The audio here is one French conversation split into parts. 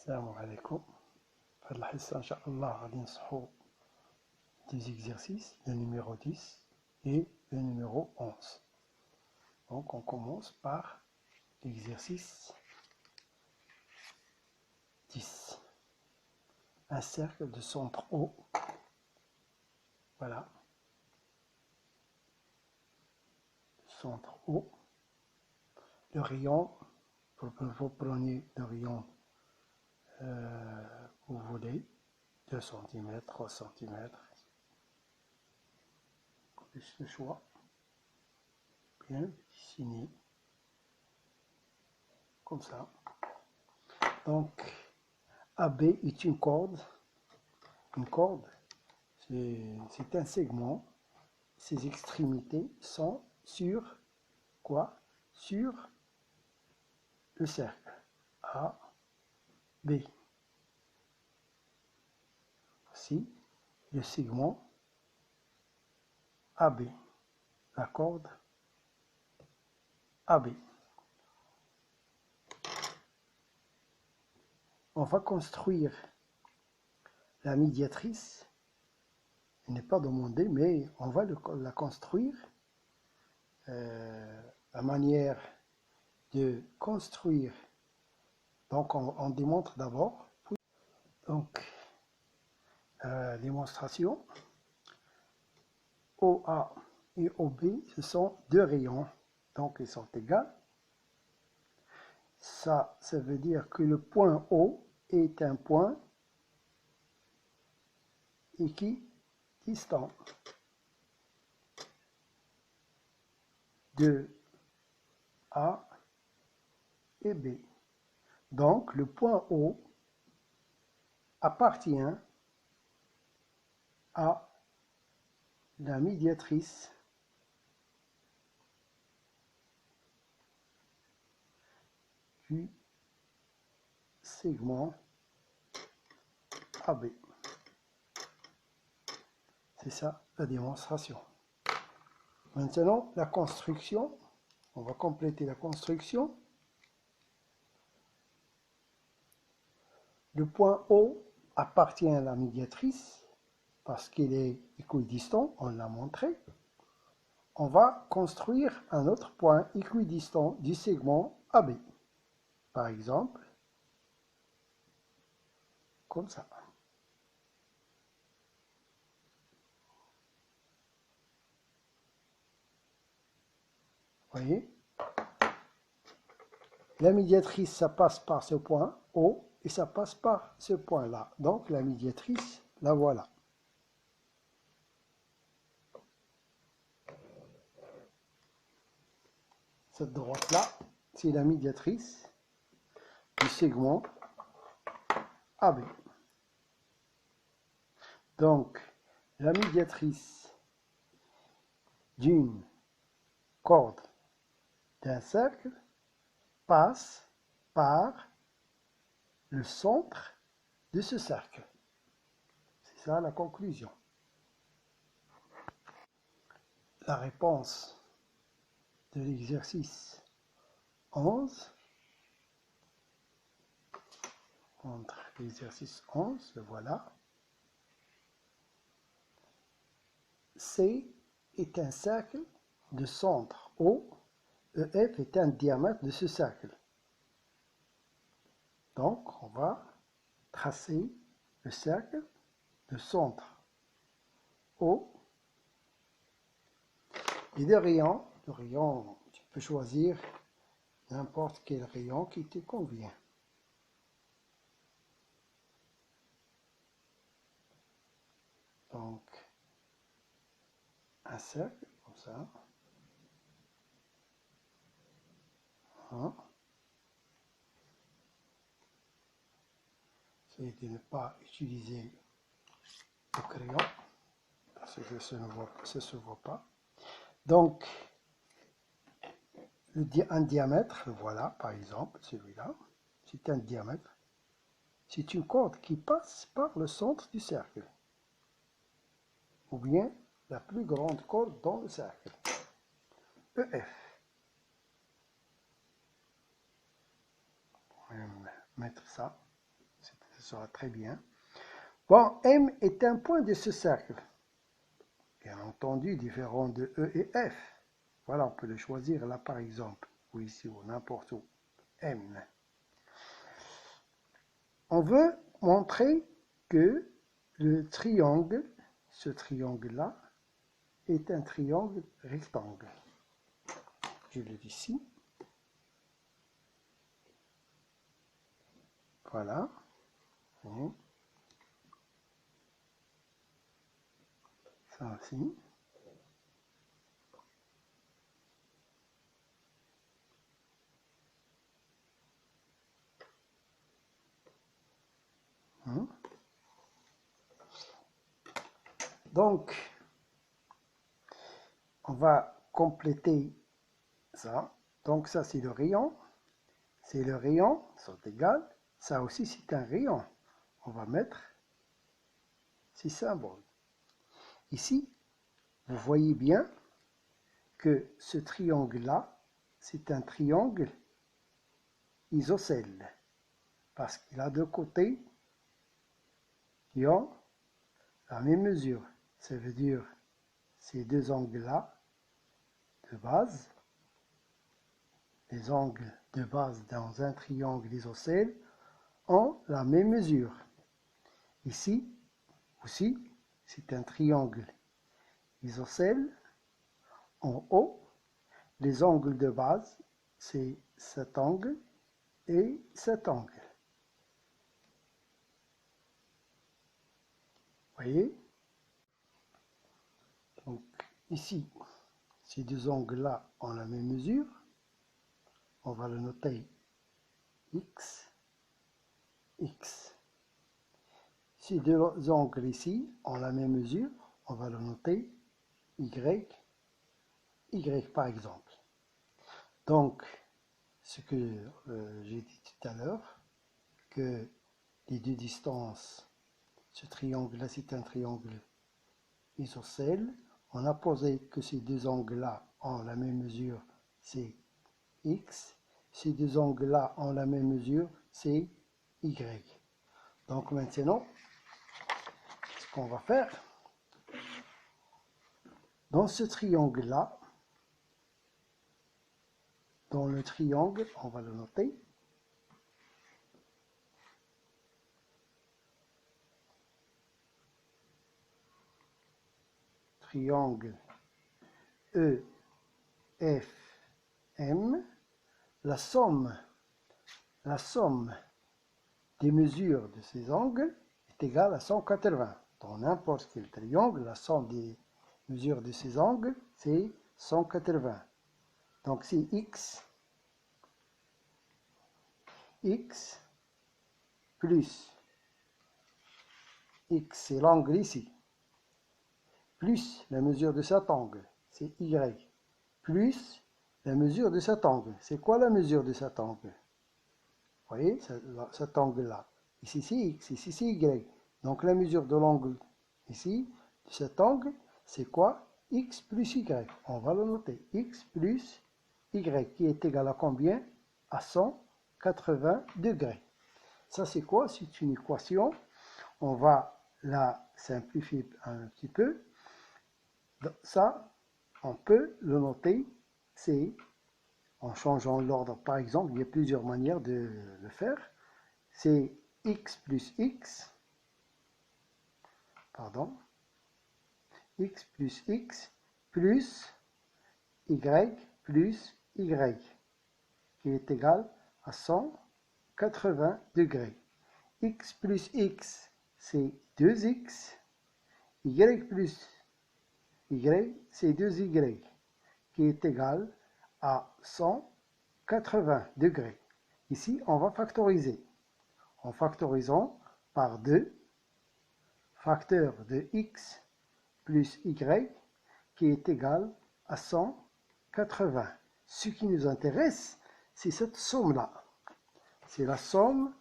السلام عليكم. في هذه الحصة إن شاء الله غادي نصحو des exercices, le numéro 10 et le numéro 11. Donc on commence par l'exercice 10. Un cercle de centre O. Voilà. Centre O. Le rayon, vous prenez le rayon vous voulez, 2 cm, 3 cm. Plus le choix. Bien dessiné. Comme ça. Donc, AB est une corde. Une corde, c'est un segment. Ses extrémités sont sur quoi? Sur le cercle A, B. Voici le segment AB, la corde AB. On va construire la médiatrice. Elle n'est pas demandée, mais on va la construire. La manière de construire, donc on démontre d'abord. Donc, démonstration. OA et OB, ce sont deux rayons, donc ils sont égaux. Ça veut dire que le point O est un point équidistant de A et B. Donc, le point O appartient à la médiatrice du segment AB. C'est ça la démonstration. Maintenant, la construction. On va compléter la construction. Le point O appartient à la médiatrice parce qu'il est équidistant, on l'a montré. On va construire un autre point équidistant du segment AB. Par exemple, comme ça. Vous voyez? La médiatrice, ça passe par ce point O et ça passe par ce point-là. Donc la médiatrice, la voilà. Cette droite-là, c'est la médiatrice du segment AB. Donc, la médiatrice d'une corde d'un cercle passe par le centre de ce cercle. C'est ça la conclusion. La réponse de l'exercice 11, entre l'exercice 11, le voilà. C est un cercle de centre O. EF est un diamètre de ce cercle. Donc, on va tracer le cercle de centre O. Et le rayon, tu peux choisir n'importe quel rayon qui te convient. Donc, un cercle, comme ça. Essayez de ne pas utiliser le crayon, parce que ça ne se voit pas. Donc, un diamètre, voilà, par exemple, celui-là, c'est un diamètre. C'est une corde qui passe par le centre du cercle, ou bien la plus grande corde dans le cercle, EF. On va mettre ça ce sera très bien. Bon, M est un point de ce cercle. Bien entendu, différent de E et F. Voilà, on peut le choisir là par exemple, ou ici, ou n'importe où. M. On veut montrer que le triangle, ce triangle-là, est un triangle rectangle. Je le dis ici. Voilà. Ça aussi. Donc, on va compléter ça. Donc ça, c'est le rayon. C'est le rayon, sont égales. Ça aussi, c'est un rayon. On va mettre ces symboles. Ici, vous voyez bien que ce triangle-là, c'est un triangle isocèle. Parce qu'il a deux côtés qui ont la même mesure. Ça veut dire ces deux angles-là de base, les angles de base dans un triangle isocèle ont la même mesure. Ici aussi, c'est un triangle isocèle. En haut, les angles de base, c'est cet angle et cet angle. Vous voyez? Donc ici, ces deux angles-là ont la même mesure. On va le noter X, X. Ces deux angles ici ont la même mesure. On va le noter Y, Y par exemple. Donc, ce que j'ai dit tout à l'heure, que les deux distances, ce triangle-là, c'est un triangle isocèle. On a posé que ces deux angles-là ont la même mesure, c'est X. Ces deux angles-là ont la même mesure, c'est Y. Donc maintenant, ce qu'on va faire, dans ce triangle-là, dans le triangle, on va le noter, triangle EFM, la somme des mesures de ces angles est égale à 180. Dans n'importe quel triangle, la somme des mesures de ces angles, c'est 180. Donc c'est X plus X, c'est l'angle ici, plus la mesure de cet angle, c'est Y, plus la mesure de cet angle. C'est quoi la mesure de cet angle? Vous voyez, cet angle-là. Ici c'est X, ici c'est Y. Donc la mesure de l'angle ici, de cet angle, c'est quoi? X plus Y. On va le noter. X plus Y, qui est égal à combien? À 180 degrés. Ça c'est quoi? C'est une équation. On va la simplifier un petit peu. Ça, on peut le noter, c'est en changeant l'ordre. Par exemple, il y a plusieurs manières de le faire. C'est X plus X, pardon, X plus X plus Y plus Y, qui est égal à 180 degrés. X plus X, c'est 2X. Y plus Y, c'est 2Y, qui est égal à 180 degrés. Ici, on va factoriser. En factorisant par 2, facteur de X plus Y, qui est égal à 180. Ce qui nous intéresse, c'est cette somme-là. C'est la somme,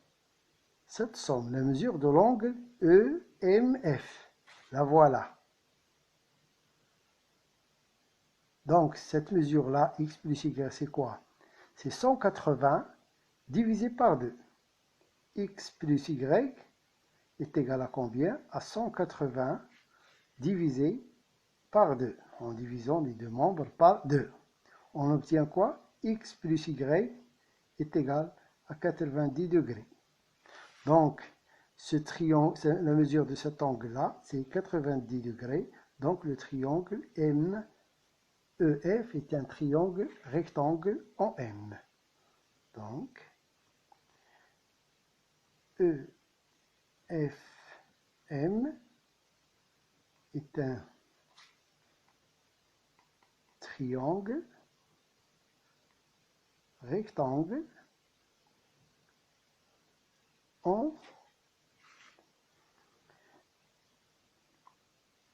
cette somme, la mesure de l'angle EMF. La voilà. Donc, cette mesure-là, X plus Y, c'est quoi? C'est 180 divisé par 2. X plus Y, est égal à combien? À 180 divisé par 2. En divisant les deux membres par 2. On obtient quoi? X plus Y est égal à 90 degrés. Donc, ce triangle, la mesure de cet angle-là, c'est 90 degrés. Donc, le triangle MEF est un triangle rectangle en M. Donc, EFM est un triangle rectangle en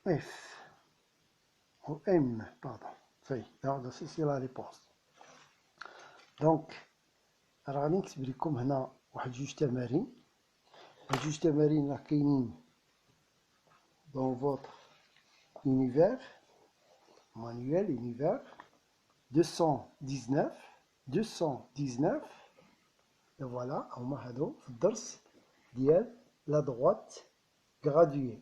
F, en M, pardon. Donc, c'est la réponse. Donc, راني نكتب لكم هنا واحد جوج تمارين. هاد جوج تمارين راه كاينين dans votre univers, manuel univers 219 et voilà هما هادو في الدرس ديال la droite graduée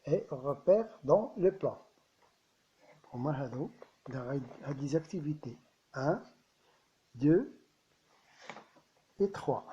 et repère dans le plan. هما هادو هاد les activités 1 2 et 3.